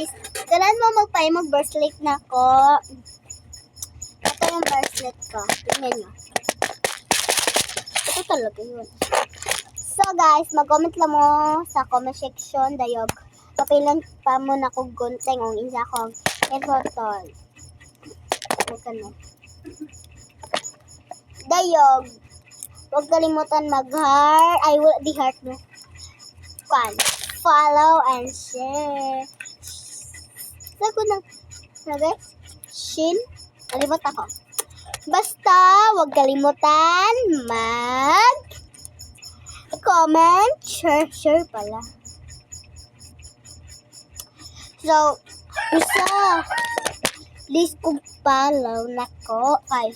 guys, kailan mo mag-bracelet na ko? Ito yung bracelet ko. Tingnan nyo. Ito talaga yun. So guys, mag-comment lang mo sa comment section. Dayog. Papilan pa mo na kong gunteng ang isa kong effort. Dayog. Huwag kalimutan mag-heart. I will be heart mo. Follow and share. Sago na guys. Shin. Kalimut ako. Basta, huwag kalimutan comment, share pala. So, please kung follow na ko. Ay,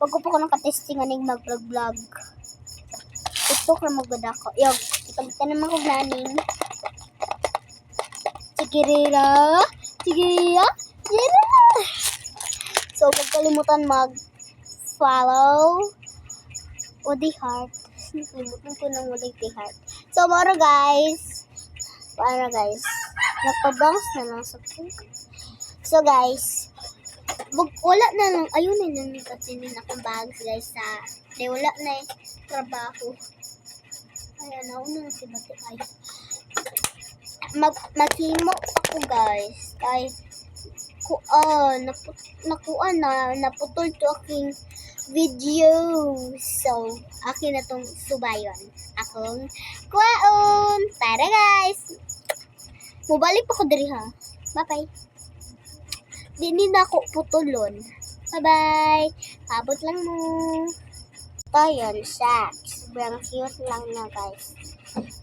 wag ko po ko nakatesting aning mag-vlog. Ito ka magod ako. Yung, ipagtan naman kong naning. Sigirira. So, huwag kalimutan mag-follow o the heart. Kalimutan ko nang ulit the heart. So, guys. Nagpa-bounce na lang sa phone. So, guys. Wala na lang. Ayun na lang kasi akong bags, guys. Wala na trabaho. Ayan, nauna na si Bati. Maghimo ako, guys. Naputol to aking video. So, akin na tong subayon. Akong kuwaon. Tara, guys. Mubalik pa ko diri ha. Bye-bye. Dini na ako putulon. Bye-bye. Abot lang mo. Ito yun, Shaq. Sobrang cute lang na, guys.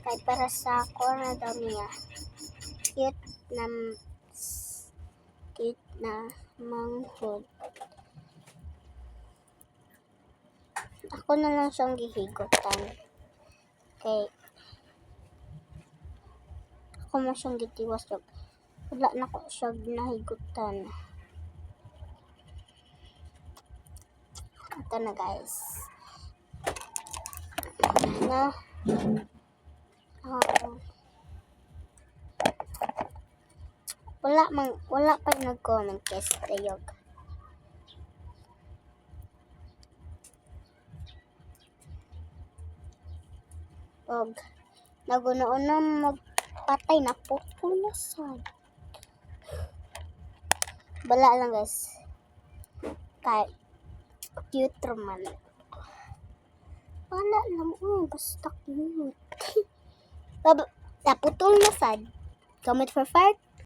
Kahit para sa corner daw niya. Cute na manghod. Ako na lang siyang gihigutan. Okay. Ako mo siyang gitiwas. Wala na ko siyang nahigutan. Ito na, guys. Wala pa nag-comment guys. Dayog. Naguna-una magpatay na po. Pulasad. Bala lang guys. Kahit cute man. Wala lang. Basta cute. Naputol na sad. Comment for fart.